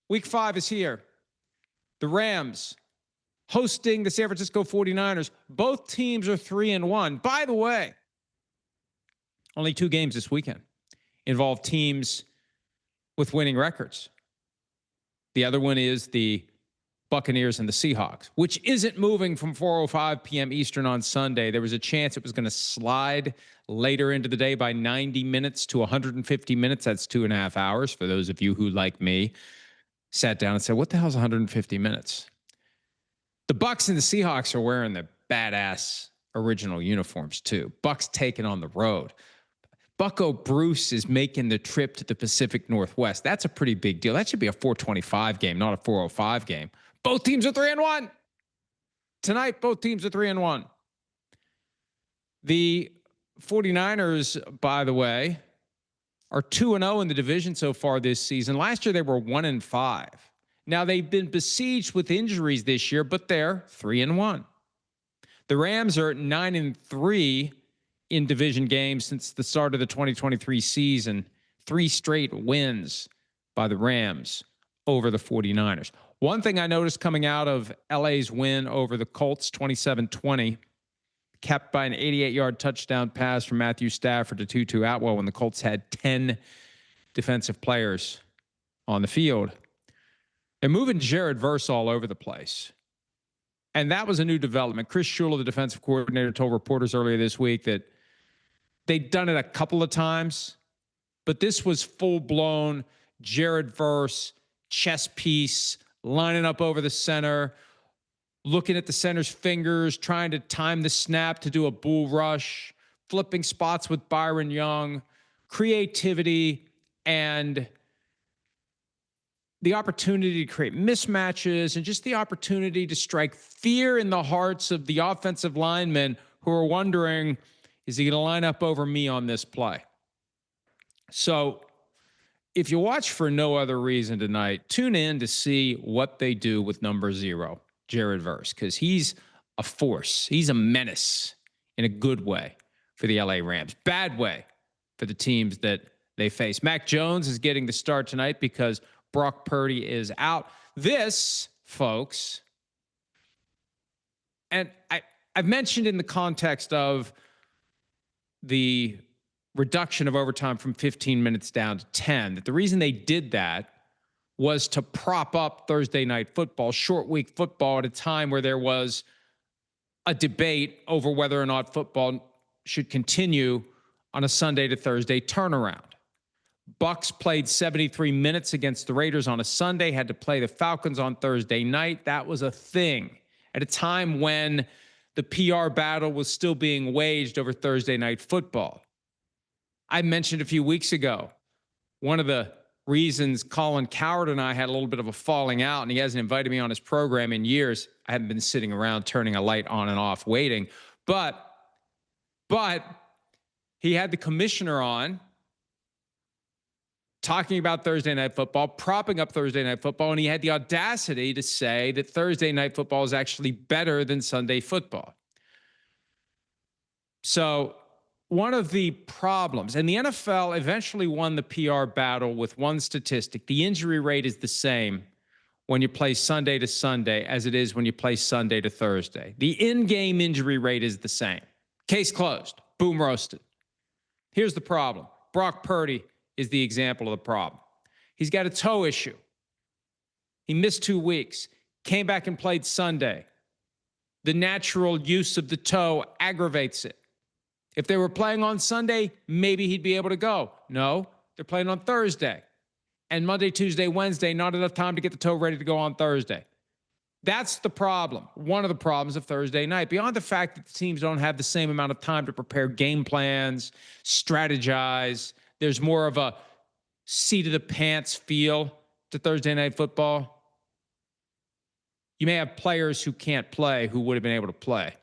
Week 5 is here. The Rams hosting the San Francisco 49ers. Both teams are 3-1. By the way, only 2 games this weekend involve teams with winning records. The other one is the Buccaneers and the Seahawks, which isn't moving from 4:05 p.m. Eastern on Sunday. There was a chance it was going to slide later into the day by 90 minutes to 150 minutes. That's 2.5 hours. For those of you who, like me, sat down and said, what the hell is 150 minutes? The Bucs and the Seahawks are wearing the badass original uniforms too. Bucs taking on the road. Bucko Bruce is making the trip to the Pacific Northwest. That's a pretty big deal. That should be a 425 game, not a 405 game. Both teams are 3-1. Tonight, both teams are 3-1. The 49ers, by the way, are 2-0 in the division so far this season. Last year, they were 1-5. Now, they've been besieged with injuries this year, but they're 3-1. The Rams are 9-3 in division games since the start of the 2023 season. 3 straight wins by the Rams over the 49ers. One thing I noticed coming out of LA's win over the Colts 27-20, capped by an 88-yard touchdown pass from Matthew Stafford to Tutu Atwell when the Colts had 10 defensive players on the field. They're moving Jared Verse all over the place. And that was a new development. Chris Shula, the defensive coordinator, told reporters earlier this week that they'd done it a couple of times, but this was full-blown Jared Verse, chess piece, lining up over the center, looking at the center's fingers, trying to time the snap to do a bull rush, flipping spots with Byron Young, creativity, and the opportunity to create mismatches and just the opportunity to strike fear in the hearts of the offensive linemen who are wondering, is he going to line up over me on this play? So if you watch for no other reason tonight, tune in to see what they do with number 0, Jared Verse, because he's a force. He's a menace in a good way for the LA Rams. Bad way for the teams that they face. Mac Jones is getting the start tonight because Brock Purdy is out. This, folks, and I've mentioned in the context of the reduction of overtime from 15 minutes down to 10, that the reason they did that was to prop up Thursday night football, short week football, at a time where there was a debate over whether or not football should continue on a Sunday to Thursday turnaround. Bucs played 73 minutes against the Raiders on a Sunday, had to play the Falcons on Thursday night. That was a thing at a time when the PR battle was still being waged over Thursday night football. I mentioned a few weeks ago, one of the reasons Colin Coward and I had a little bit of a falling out, and he hasn't invited me on his program in years. I haven't been sitting around turning a light on and off waiting. But he had the commissioner on talking about Thursday night football, propping up Thursday night football, and he had the audacity to say that Thursday night football is actually better than Sunday football. So one of the problems, and the NFL eventually won the PR battle with one statistic: the injury rate is the same when you play Sunday to Sunday as it is when you play Sunday to Thursday. The in-game injury rate is the same. Case closed. Boom, roasted. Here's the problem. Brock Purdy is the example of the problem. He's got a toe issue. He missed 2 weeks, came back and played Sunday. The natural use of the toe aggravates it. If they were playing on Sunday, maybe he'd be able to go. No, they're playing on Thursday. And Monday, Tuesday, Wednesday, not enough time to get the toe ready to go on Thursday. That's the problem. One of the problems of Thursday night. Beyond the fact that the teams don't have the same amount of time to prepare game plans, strategize, there's more of a seat of the pants feel to Thursday night football. You may have players who can't play who would have been able to play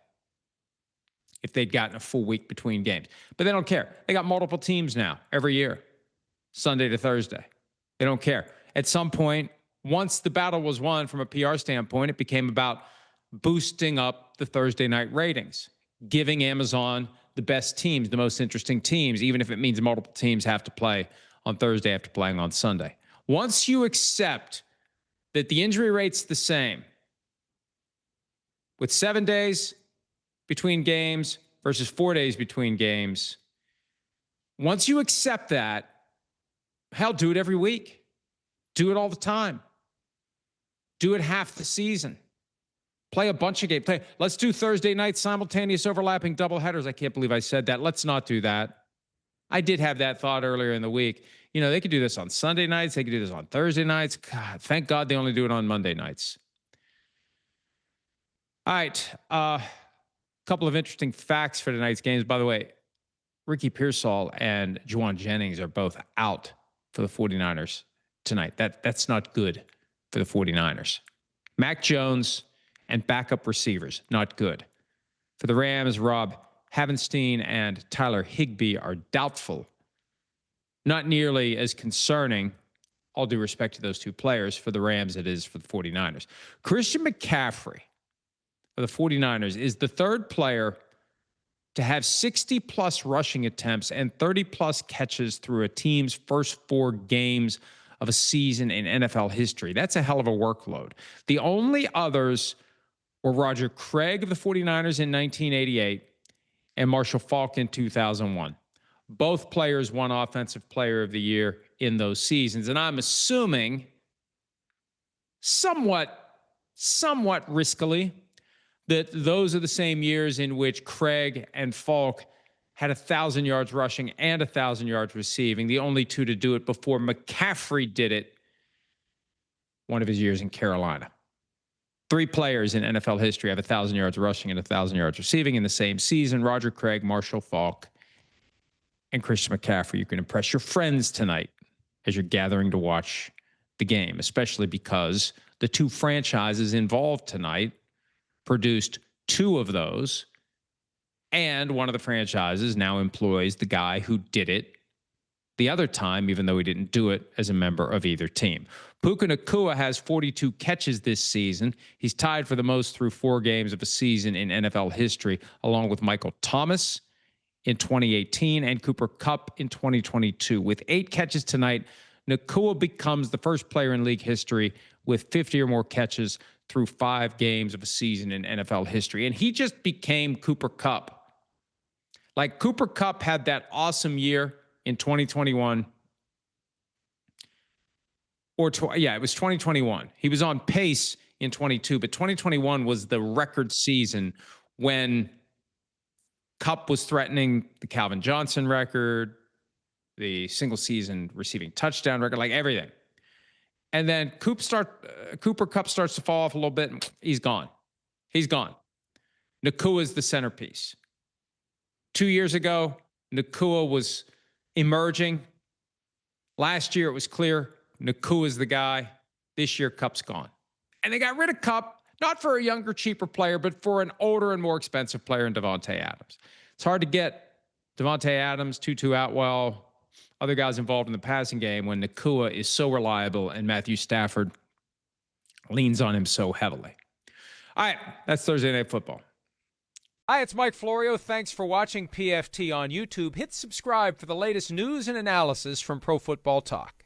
if they'd gotten a full week between games. But they don't care. They got multiple teams now every year, Sunday to Thursday. They don't care. At some point, once the battle was won from a PR standpoint, it became about boosting up the Thursday night ratings, giving Amazon the best teams, the most interesting teams, even if it means multiple teams have to play on Thursday after playing on Sunday. Once you accept that the injury rate's the same with 7 days between games versus 4 days between games. Once you accept that, hell, do it every week. Do it all the time. Do it half the season. Play a bunch of games. Let's do Thursday night simultaneous overlapping doubleheaders. I can't believe I said that. Let's not do that. I did have that thought earlier in the week. You know, they could do this on Sunday nights. They could do this on Thursday nights. God, thank God they only do it on Monday nights. All right. A couple of interesting facts for tonight's games. By the way, Ricky Pearsall and Jauan Jennings are both out for the 49ers tonight. That's not good for the 49ers. Mac Jones and backup receivers, not good. For the Rams, Rob Havenstein and Tyler Higbee are doubtful. Not nearly as concerning, all due respect to those two players, for the Rams it is for the 49ers. Christian McCaffrey for the 49ers is the third player to have 60-plus rushing attempts and 30-plus catches through a team's first 4 games of a season in NFL history. That's a hell of a workload. The only others were Roger Craig of the 49ers in 1988 and Marshall Faulk in 2001. Both players won Offensive Player of the Year in those seasons. And I'm assuming somewhat riskily that those are the same years in which Craig and Faulk had 1,000 yards rushing and 1,000 yards receiving, the only two to do it before McCaffrey did it one of his years in Carolina. 3 players in NFL history have 1,000 yards rushing and 1,000 yards receiving in the same season: Roger Craig, Marshall Faulk, and Christian McCaffrey. You can impress your friends tonight as you're gathering to watch the game, especially because the 2 franchises involved tonight produced 2 of those, and one of the franchises now employs the guy who did it the other time, even though he didn't do it as a member of either team. Puka Nacua has 42 catches this season. He's tied for the most through 4 games of a season in NFL history, along with Michael Thomas in 2018 and Cooper Kupp in 2022. With 8 catches tonight, Nacua becomes the first player in league history with 50 or more catches through 5 games of a season in NFL history. And he just became Cooper Kupp. Like Cooper Kupp had that awesome year in 2021. It was 2021. He was on pace in 22, but 2021 was the record season when Kupp was threatening the Calvin Johnson record, the single season receiving touchdown record, like everything. And then Cooper Kupp starts to fall off a little bit, and he's gone. He's gone. Nacua is the centerpiece. 2 years ago, Nacua was emerging. Last year, it was clear Nacua is the guy. This year, Kupp's gone. And they got rid of Kupp, not for a younger, cheaper player, but for an older and more expensive player in Davante Adams. It's hard to get Davante Adams, Tutu Atwell, other guys involved in the passing game when Nacua is so reliable and Matthew Stafford leans on him so heavily. All right, that's Thursday Night Football. Hi, it's Mike Florio. Thanks for watching PFT on YouTube. Hit subscribe for the latest news and analysis from Pro Football Talk.